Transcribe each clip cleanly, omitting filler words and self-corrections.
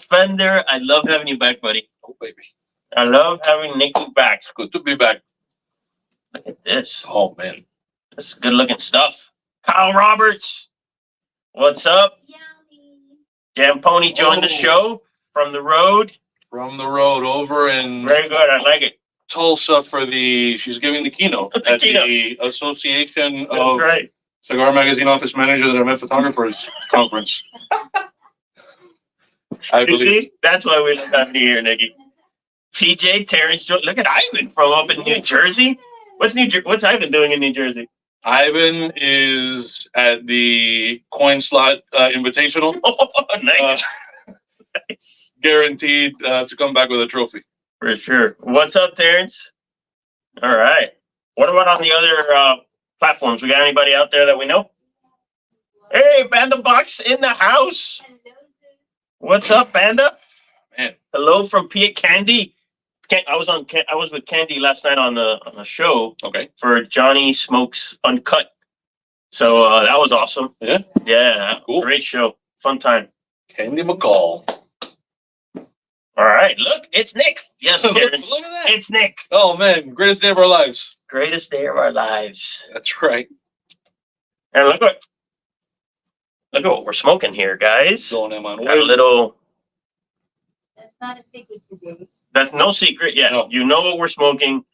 Fender. I love having you back, buddy. Oh, baby. I love having Nicky back. It's good to be back. Look at this. Oh, man. This is good looking stuff. Kyle Roberts. What's up? Jam Pony joined the show from the road. From the road over in Very good. I like it. Tulsa for she's giving the keynote at the Association of Cigar Magazine Office Managers and Event Photographers Conference. You see? That's why we love having you here, Nicky. PJ, Terrence, look at Ivan from up in New Jersey. What's Ivan doing in New Jersey? Ivan is at the Coin Slot Invitational. Oh, nice. Nice. Guaranteed to come back with a trophy. For sure. What's up, Terrence? All right. What about on the other platforms? We got anybody out there that we know? Hey, Banda Box in the house. What's up, Banda? Man. Hello from Pia Candy. I was with Candy last night on the show. Okay. For Johnny Smokes Uncut. So that was awesome. Yeah. Yeah. Cool. Great show. Fun time. Candy McCall. All right. Look, it's Nick. Yes, Terrence. Look at that. It's Nick. Oh man, greatest day of our lives. Greatest day of our lives. That's right. And look at what we're smoking here, guys. Going in on Got a little. That's not a secret today. That's no secret. Yeah, No. You know what we're smoking.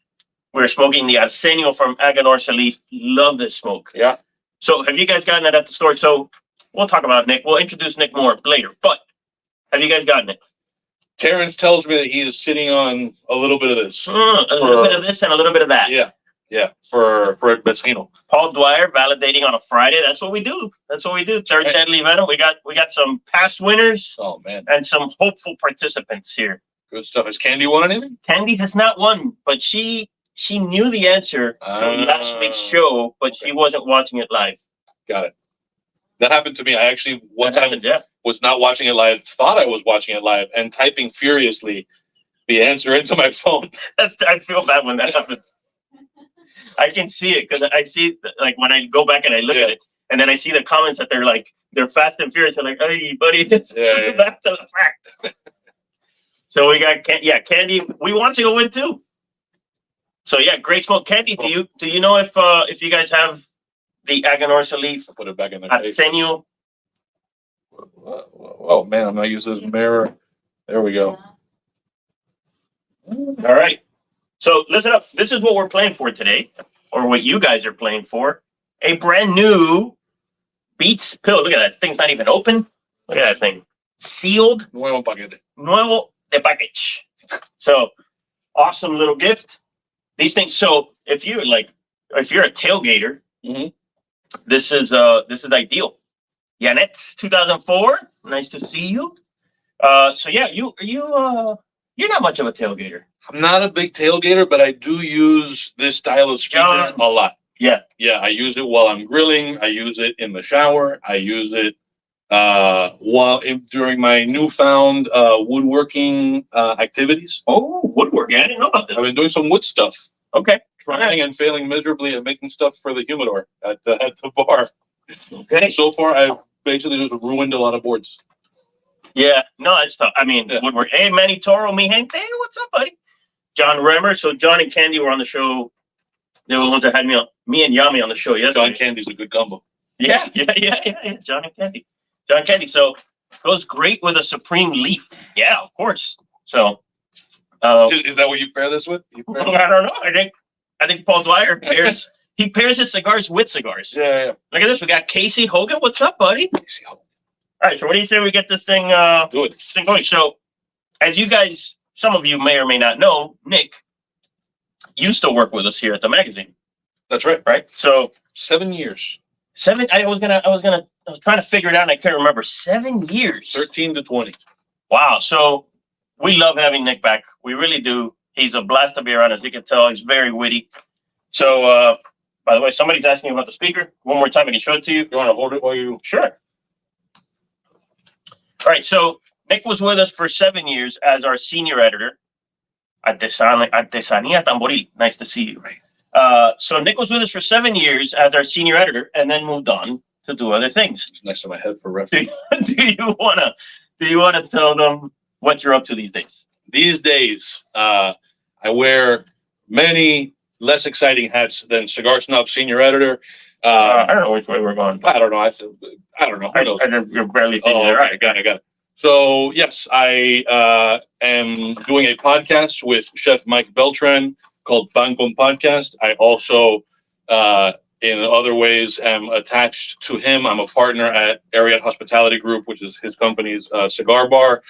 We're smoking the Arsenio from Aganor Salif. Love this smoke. Yeah. So have you guys gotten it at the store? So we'll talk about Nick. We'll introduce Nick more later. But have you guys gotten it? Terrence tells me that he is sitting on a little bit of this. A little bit of this and a little bit of that. Yeah. For El Vecino. Paul Dwyer validating on a Friday. That's what we do. Third Deadly Venom. We got some past winners. Oh man. And some hopeful participants here. Good stuff. Has Candy won anything? Candy has not won, but she knew the answer to last week's show, but she wasn't watching it live. Got it. That happened to me. I actually one time Yeah. was not watching it live, thought I was watching it live, and typing furiously the answer into my phone. I feel bad when that happens. I can see it because I see like when I go back and I look at it, and then I see the comments that they're fast and furious. They're like, "Hey, buddy, this is after the fact." So we got Candy. We want you to win too. So yeah, great smoke, Candy. Do you know if you guys have the Aganor Salif? Put it back in the Arsenio. Oh man, I'm not using this mirror. There we go. All right. So listen up. This is what we're playing for today, or what you guys are playing for. A brand new Beats pill. Look at that. Thing's not even open. Look at that thing. Sealed. Nuevo paquete. Nuevo de package. So awesome little gift. These things. So if you're a tailgater, this is ideal. Yanet's 2004. Nice to see you. So yeah, you're not much of a tailgater. I'm not a big tailgater, but I do use this style of speaker a lot. Yeah. Yeah, I use it while I'm grilling. I use it in the shower. I use it during my newfound woodworking activities. Oh, woodworking. I didn't know about this. I've been doing some wood stuff. Okay. Trying and failing miserably at making stuff for the humidor at the bar. Okay. So far, I've basically just ruined a lot of boards. Yeah. No, it's tough. I mean, woodwork. Hey, Manny Toro, mi gente. What's up, buddy? John Remmer. So John and Candy were on the show. They were the ones that had me and Yami on the show yesterday. John Candy's a good combo. Yeah. John and Candy. John Candy. So goes great with a Supreme Leaf. Yeah, of course. So is that what you pair this with? I don't know. I think Paul Dwyer pairs his cigars with cigars. Yeah. Look at this. We got Casey Hogan. What's up, buddy? Casey Hogan. All right. So what do you say we get this thing good? This thing going. So as you guys, some of you may or may not know, Nick used to work with us here at the magazine. That's right. Right. So 7 years. 7. I was trying to figure it out and I can't remember. 7 years. 13 to 20. Wow. So we love having Nick back. We really do. He's a blast to be around, as you can tell. He's very witty. So, by the way, somebody's asking you about the speaker. One more time, I can show it to you. You want to hold it while you... Sure. All right. So Nick was with us for 7 years as our senior editor at Artesanía Tamboril. Nice to see you. So Nick was with us for 7 years as our senior editor and then moved on to do other things. It's next to my head for reference. Do you wanna tell them what you're up to these days. These days, I wear many less exciting hats than Cigar Snob senior editor. I don't know which way we're going. I don't know. I don't know. You're barely thinking. Oh, All okay, right. got it. So yes, I am doing a podcast with Chef Mike Beltran called Bancom Podcast. I also, in other ways, am attached to him. I'm a partner at Ariat Hospitality Group, which is his company's cigar bar,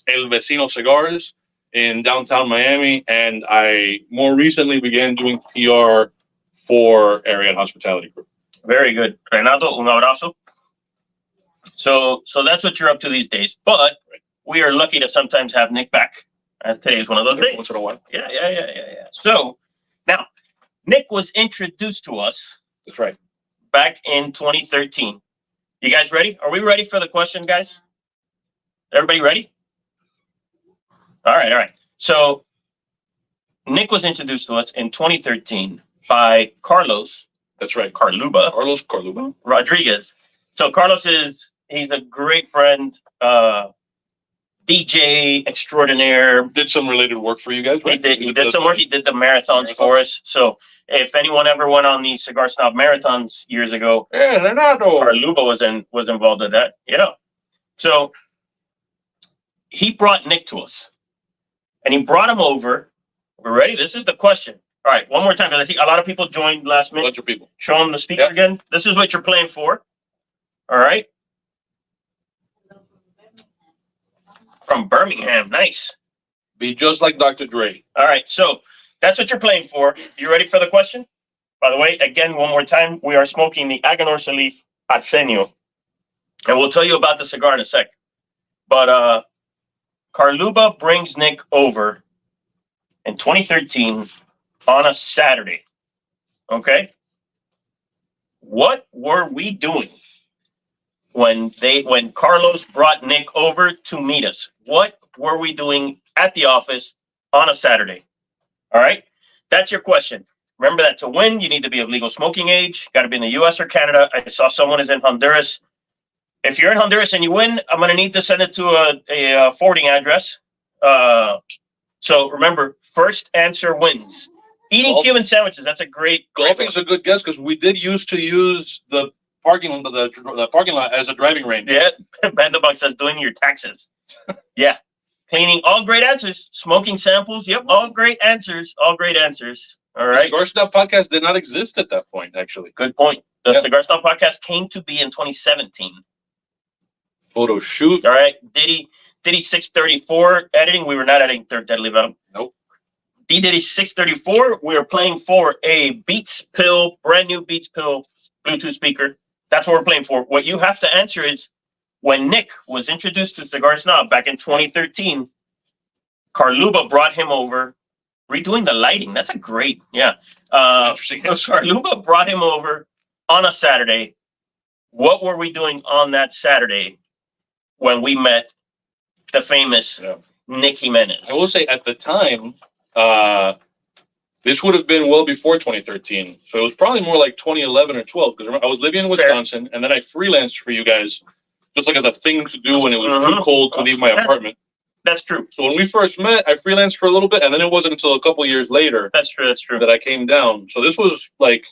El Vecino Cigars, in downtown Miami. And I more recently began doing PR for Ariat Hospitality Group. Very good. Renato, un abrazo. So that's what you're up to these days. But we are lucky to sometimes have Nick back, as today is one of those days. Once in a while. Yeah. So now, Nick was introduced to us. That's right. Back in 2013. You guys ready? Are we ready for the question, guys? Everybody ready? All right. So Nick was introduced to us in 2013 by Carlos. That's right. Carluba. Carlos Carluba Rodriguez. So Carlos he's a great friend, DJ extraordinaire. Did some related work for you guys, right? He did some work. He did the marathons for us. So if anyone ever went on the Cigar Snob marathons years ago, Carluba was involved in that. Yeah. So he brought Nick to us, and he brought him over. We're ready. This is the question. All right, one more time, because I see a lot of people joined last minute. Bunch of people. Show them the speaker again. This is what you're playing for. All right. From Birmingham. Nice. Be just like Dr. Dre. All right, so that's what you're playing for. You ready for the question? By the way, again, one more time, we are smoking the Aganorsa leaf Arsenio. And we'll tell you about the cigar in a sec. But Carluba brings Nick over in 2013 on a Saturday. Okay? What were we doing when Carlos brought Nick over to meet us? What were we doing at the office on a Saturday? All right? That's your question. Remember that to win, you need to be of legal smoking age. Got to be in the U.S. or Canada. I saw someone is in Honduras. If you're in Honduras and you win, I'm going to need to send it to a forwarding address. So remember, first answer wins. Eating Cuban sandwiches. That's a great. Golfing's a good guess because we did used to use the parking lot as a driving range. Yeah, Bandabug says doing your taxes. Yeah, cleaning. All great answers. Smoking samples. Yep, all great answers. All great answers. All right. The Cigar Snob podcast did not exist at that point, actually. Good point. The Cigar Snob podcast came to be in 2017. Photo shoot. All right. Diddy 634 editing. We were not editing Third Deadly Venom. Nope. Diddy 634. We were playing for a Beats Pill, brand new Beats Pill Bluetooth speaker. That's what we're playing for. What you have to answer is when Nick was introduced to Cigar Snob back in 2013, Carluba brought him over, redoing the lighting. That's a great, interesting. Carluba brought him over on a Saturday. What were we doing on that Saturday when we met the famous Nick Jimenez? I will say at the time, this would have been well before 2013. So it was probably more like 2011 or 12 because I was living in Wisconsin and then I freelanced for you guys just like as a thing to do when it was too cold to leave my apartment. That's true. So when we first met, I freelanced for a little bit and then it wasn't until a couple years later. That's true. That I came down. So this was like,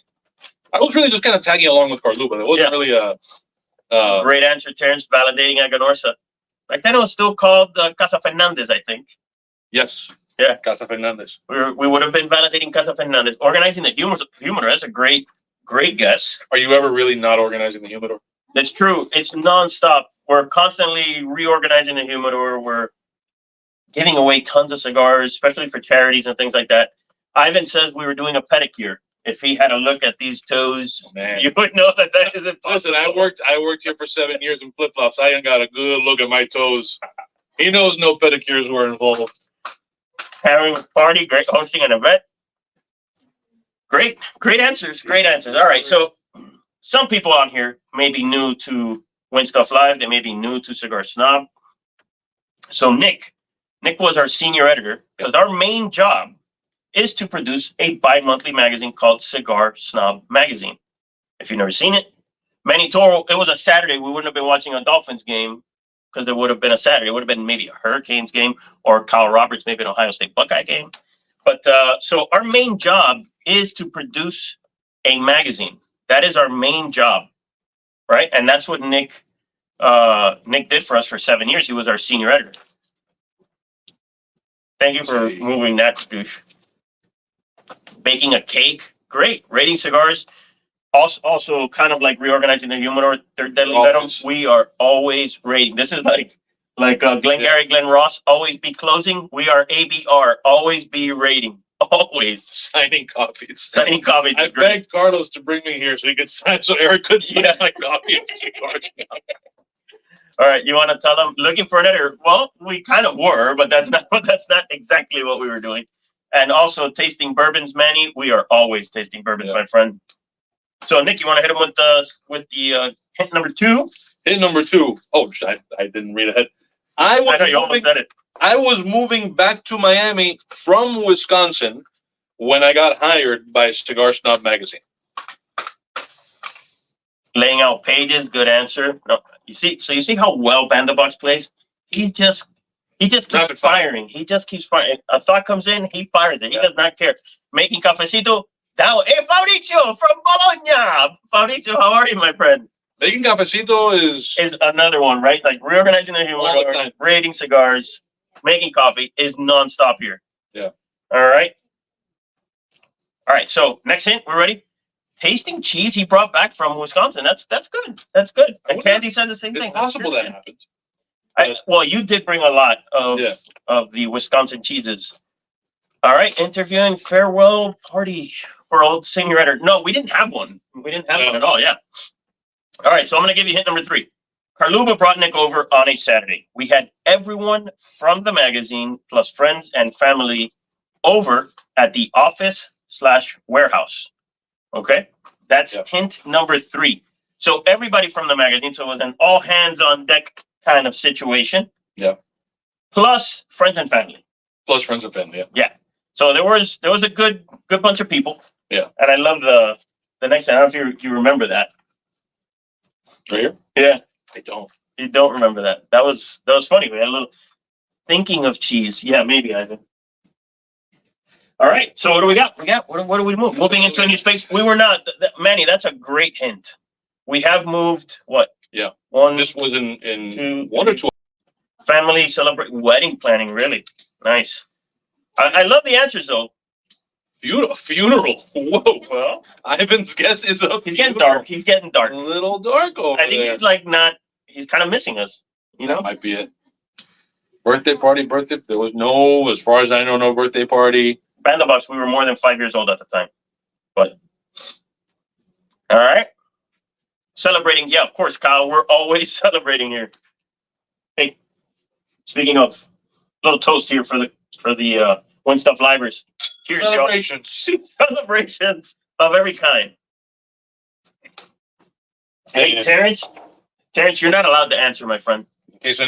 I was really just kind of tagging along with Carluba. It wasn't really a... Great answer, Terrence, validating Aganorsa. Like then it was still called Casa Fernandez, I think. Yes. Yeah. Casa Fernandez. We would have been validating Casa Fernandez. Organizing the humidor, that's a great guess. Are you ever really not organizing the humidor? That's true. It's nonstop. We're constantly reorganizing the humidor. We're giving away tons of cigars, especially for charities and things like that. Ivan says we were doing a pedicure. If he had a look at these toes, you would know that isn't possible. Listen, I worked here for 7 years in flip-flops. I ain't got a good look at my toes. He knows no pedicures were involved. Having a party, great hosting an event. Great answers. All right, so some people on here may be new to Win Stuff Live. They may be new to Cigar Snob. So Nick was our senior editor because our main job is to produce a bi-monthly magazine called Cigar Snob Magazine. If you've never seen it, Manny Toro, it was a Saturday. We wouldn't have been watching a Dolphins game because it would have been a Saturday. It would have been maybe a Hurricanes game or Kyle Roberts, maybe an Ohio State Buckeye game. But so our main job is to produce a magazine. That is our main job, right? And that's what Nick did for us for 7 years. He was our senior editor. Thank you for moving that, douche. Baking a cake, great. Rating cigars, also kind of like reorganizing the humidor, third deadly venom. We are always rating. This is like Glengarry, Glen Ross, always be closing. We are ABR, always be rating. Always signing copies. Signing copies. I begged Carlos to bring me here so he could sign, so Eric could sign my copy of cigars. All right, you want to tell them looking for an editor? Well, we kind of were, but that's not exactly what we were doing. And also tasting bourbons, Manny. We are always tasting bourbons, my friend. So, Nick, you want to hit him with the hint number 2? Hint number 2. Oh, I didn't read ahead. I know you almost said it. I was moving back to Miami from Wisconsin when I got hired by Cigar Snob magazine. Laying out pages, good answer. No, you see how well Bandabox plays? He just keeps firing. He just keeps firing. A thought comes in, he fires it. He does not care. Making cafecito. Fabricio from Bologna. Fabricio, how are you, my friend? Making cafecito is another one, right? Like reorganizing the humidor, rating cigars, making coffee is nonstop here. Yeah. All right. So next hint, we're ready. Tasting cheese he brought back from Wisconsin. That's good. That's good. And Candy said the same thing. It's possible that happens. Well, you did bring a lot of the Wisconsin cheeses. All right. Interviewing farewell party for old senior editor. No, we didn't have one. We didn't have one at all. Yeah. All right. So I'm going to give you hint number 3. Carluba brought Nick over on a Saturday. We had everyone from the magazine plus friends and family over at the office/warehouse. Okay. That's hint number 3. So everybody from the magazine. So it was an all hands on deck kind of situation. Yeah. Plus friends and family. Yeah. So there was a good bunch of people. Yeah. And I love the next thing. I don't know if you remember that. Right here? Yeah. I don't. You don't remember that. That was funny. We had a little thinking of cheese. Yeah, maybe Ivan. All right. So what do we got? What do we move? Moving into a new space. We were not Manny, that's a great hint. We have moved what? Yeah. One. This was in 2, 1 or 2. Family celebrate wedding planning. Really nice. I love the answers though. Funeral. Whoa. Well, Ivan's guess is a he's getting dark. He's getting dark. A little dark over there. I think he's like not. He's kind of missing us. You know, that might be it. Birthday party. There was no, as far as I know, no birthday party. Bandabox. We were more than 5 years old at the time. But all right, celebrating. Yeah, of course, Kyle. We're always celebrating here. Hey, speaking of, little toast here for the Win Stuff Livers. Cheers, Celebrations. Celebrations of every kind. Hey, Terrence, you're not allowed to answer, my friend. In case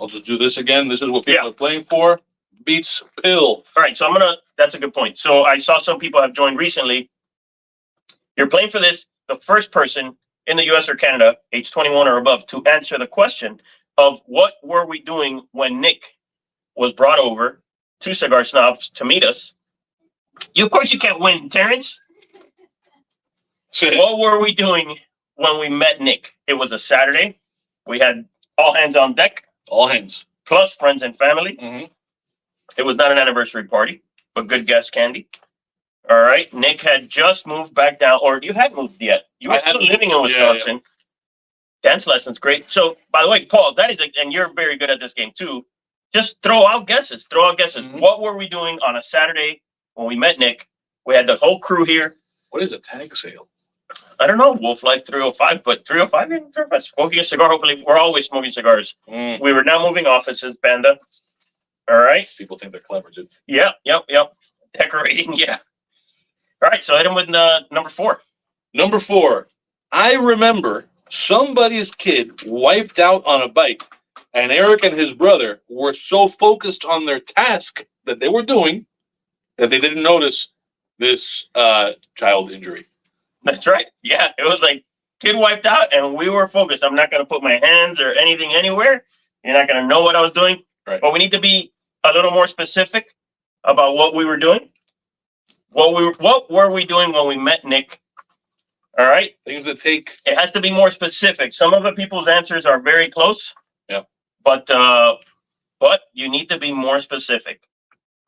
I'll just do this again. This is what people are playing for. Beats pill. All right, so that's a good point. So I saw some people have joined recently. You're playing for this, the first person in the US or Canada, age 21 or above, to answer the question of what were we doing when Nick was brought over to Cigar Snobs to meet us. Of course you can't win, Terrence. What were we doing when we met Nick? It was a Saturday. We had all hands on deck. All hands. Plus friends and family. Mm-hmm. It was not an anniversary party, but good guess, Candy. All right. Nick had just moved back down, or you hadn't moved yet. You were still living in Wisconsin. Yeah. Dance lessons, great. So, by the way, Paul, and you're very good at this game too. Just throw out guesses. Mm-hmm. What were we doing on a Saturday when we met Nick? We had the whole crew here. What is a tag sale? I don't know. Wolf Life 305, but 305, smoking a cigar. Hopefully, we're always smoking cigars. We were now moving offices, Banda. All right. People think they're clever, dude. Yep. Decorating, yeah. All right, so hit him with number 4. Number 4. I remember somebody's kid wiped out on a bike, and Eric and his brother were so focused on their task that they were doing that they didn't notice this child injury. That's right. Yeah, it was like kid wiped out, and we were focused. I'm not going to put my hands or anything anywhere. You're not gonna know what I was doing. Right. But we need to be a little more specific about what we were doing. What were we doing when we met Nick? All right. Things that take. It has to be more specific. Some of the people's answers are very close. Yeah. But you need to be more specific.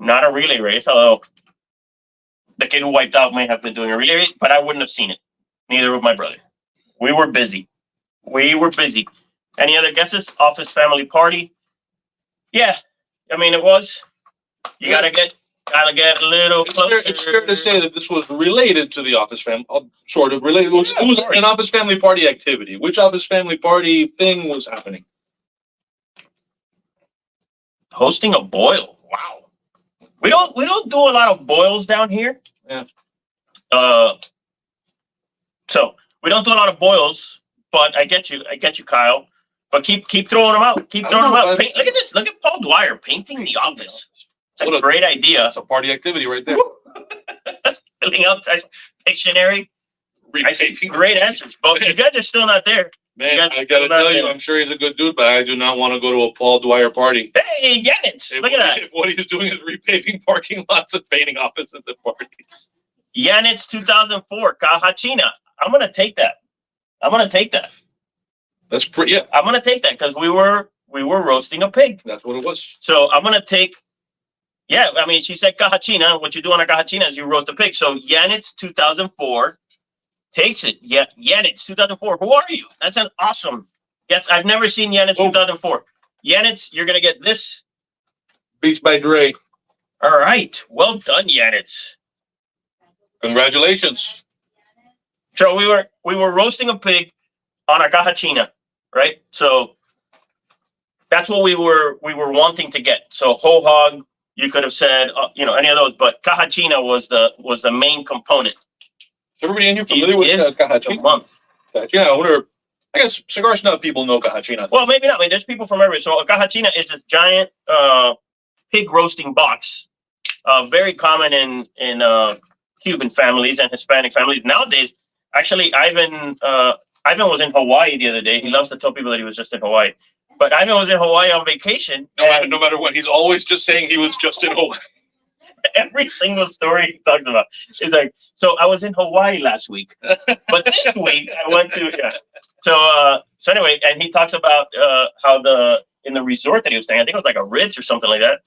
Not a relay race, although the kid who wiped out may have been doing a relay race, but I wouldn't have seen it. Neither would my brother. We were busy. Any other guesses? Office family party? Yeah. I mean, it was. You gotta get a little closer. It's fair to say that this was related to the office family, sort of related. It was of course. an office family party activity. Which office family party thing was happening? Hosting a boil. Wow. We don't do a lot of boils down here. Yeah. So we don't do a lot of boils, but I get you, Kyle. But keep throwing them out. Keep throwing them out. Look at this. Look at Paul Dwyer painting the office. It's a great idea. That's a party activity right there. Filling out Pictionary. I see great answers, but you guys are still not there. Man, I gotta tell you, I'm sure he's a good dude, but I do not want to go to a Paul Dwyer party. Hey, Yanitz, look at that. If what he's doing is repaving parking lots and painting offices at parties. Yanitz 2004, Kahachina. I'm gonna take that. That's pretty. Yeah, I'm gonna take that because we were roasting a pig. that's what it was. So I'm gonna take. Yeah, I mean, she said Kahachina. What you do on a Kahachina is you roast a pig. So Yanitz 2004 takes it. Yeah, Yanitz 2004. Who are you? That's an awesome. Yes, I've never seen Yanitz 2004. Yanitz, you're gonna get this. Beats by Dre. All right, well done, Yanitz. Congratulations. So we were roasting a pig on a Kahachina, right? So that's what we were wanting to get. So whole hog, you could have said, any of those, but Kahachina was the main component. Is everybody in here familiar with Kahachina? Kahachina, I guess cigar snob people know Kahachina. Well, maybe not. I mean, there's people from everywhere. So a Kahachina is this giant pig roasting box, very common in Cuban families and Hispanic families. Nowadays, actually, Ivan was in Hawaii the other day. He loves to tell people that he was just in Hawaii. But Ivan was in Hawaii on vacation. No matter what, he's always just saying he was just in Hawaii. Every single story he talks about. He's like, so I was in Hawaii last week, but this week I went to. Yeah. So anyway, and he talks about how in the resort that he was staying, I think it was like a Ritz or something like that.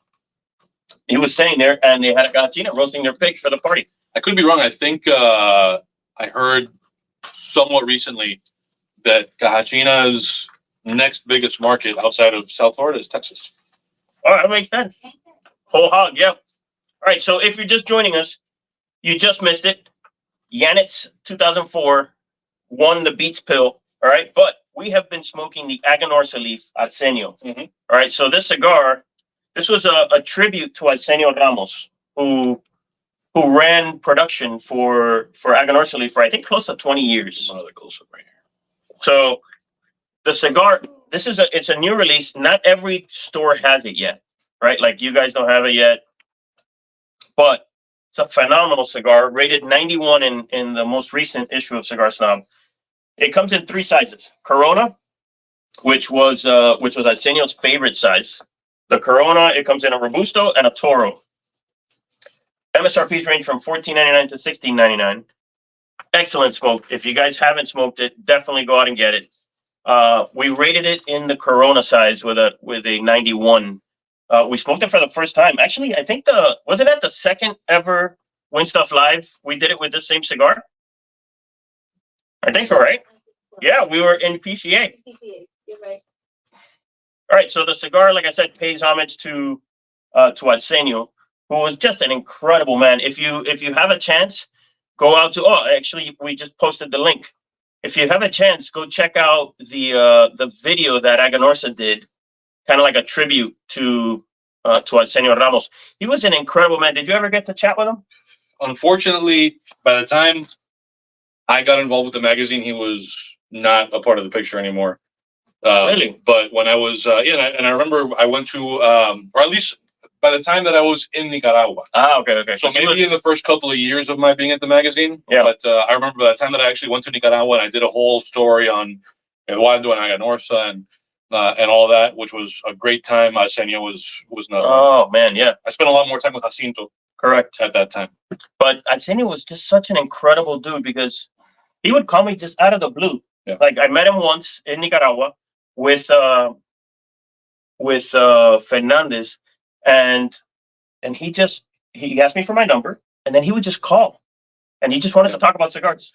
He was staying there, and they had a Kahachina roasting their pig for the party. I could be wrong. I think I heard somewhat recently that Kahachina's next biggest market outside of South Florida is Texas. Oh, that makes sense. Whole hog, yeah. All right, so if you're just joining us, you just missed it. Yanitz 2004 won the Beats pill, all right? But we have been smoking the Aganorsa leaf Arsenio. Mm-hmm. All right, so this cigar, this was a tribute to Arsenio Ramos, who ran production for Aganorsa leaf for, I think, close to 20 years. Another close-up right here. So the cigar, it's a new release. Not every store has it yet, right? Like you guys don't have it yet. But it's a phenomenal cigar, rated 91 in the most recent issue of Cigar Snob. It comes in 3 sizes: Corona, which was Arsenio's favorite size. The Corona, it comes in a Robusto and a Toro. MSRPs range from $14.99 to $16.99. Excellent smoke. If you guys haven't smoked it, definitely go out and get it. We rated it in the Corona size with a 91. We smoked it for the first time. Actually, I think wasn't that the second ever Win Stuff Live? We did it with the same cigar. I think so, right? Yeah, we were in PCA. You're right. All right, so the cigar, like I said, pays homage to Arsenio, who was just an incredible man. If you have a chance, go out to. Oh, actually, we just posted the link. If you have a chance, go check out the video that Aganorsa did, kind of like a tribute to Arsenio Ramos. He was an incredible man. Did you ever get to chat with him? Unfortunately, by the time I got involved with the magazine, he was not a part of the picture anymore. Really? But when I was, and I remember I went to, or at least by the time that I was in Nicaragua. Ah, okay. So maybe in the first couple of years of my being at the magazine. Yeah. But I remember by the time that I actually went to Nicaragua and I did a whole story on Eduardo and Aganorsa, and and all that, which was a great time. Arsenio was not. Oh man, yeah, I spent a lot more time with Jacinto correct. at that time. But Arsenio was just such an incredible dude because he would call me just out of the blue. Yeah. Like I met him once in Nicaragua with Fernandez, and he asked me for my number, and then he would just call, and he just wanted to talk about cigars.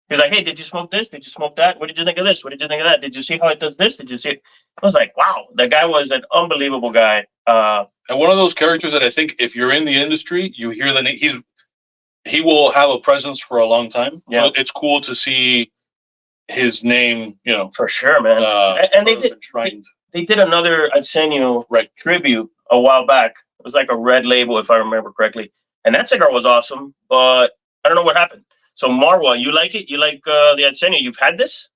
He was like, "Hey, did you smoke this? Did you smoke that? What did you think of this? What did you think of that? Did you see how it does this? Did you see it?" I was like, "Wow, the guy was an unbelievable guy." And one of those characters that I think if you're in the industry, you hear the name. He will have a presence for a long time. Yeah. So it's cool to see his name, For sure, man. And they did. enshrined. They did another Arsenio Right. tribute a while back. It was like a red label, if I remember correctly. And that cigar was awesome, but I don't know what happened. So Marwa, you like it? You like the Arsenio? You've had this?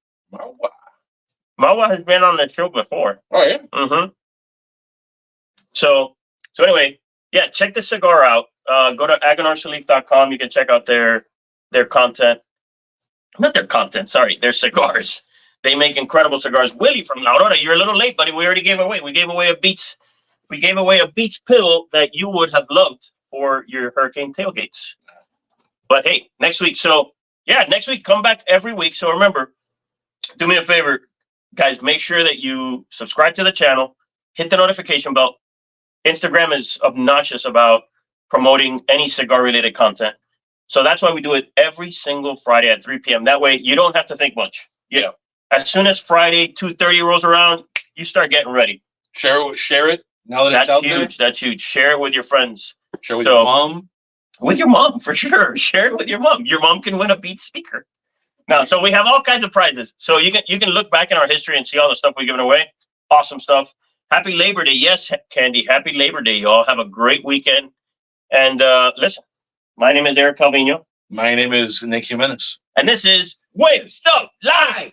Marwa has been on the show before. Oh yeah. Mm-hmm. So anyway, yeah, check the cigar out. Go to agonarsalif.com. You can check out their content. Not their content, sorry, their cigars. They make incredible cigars. Willie from La Aurora, you're a little late, buddy. We already gave away. We gave away a Beats pill that you would have loved for your hurricane tailgates. But hey, next week. So yeah, next week, come back every week. So remember, do me a favor, guys, make sure that you subscribe to the channel, hit the notification bell. Instagram is obnoxious about promoting any cigar related content. So that's why we do it every single Friday at 3 p.m. That way you don't have to think much. Yeah. As soon as Friday 2:30 rolls around, you start getting ready. Share it. Now that it's That's out huge. That's huge. Share it with your friends. there. Share with So- your mom. With your mom, for sure. Share it with your mom. Your mom can win a Beats speaker. Now, so we have all kinds of prizes. So you can look back in our history and see all the stuff we've given away. Awesome stuff. Happy Labor Day. Yes, Candy. Happy Labor Day, y'all. Have a great weekend. And listen, my name is Eric Calvino. My name is Nick Jimenez. And this is Weird Stuff Live.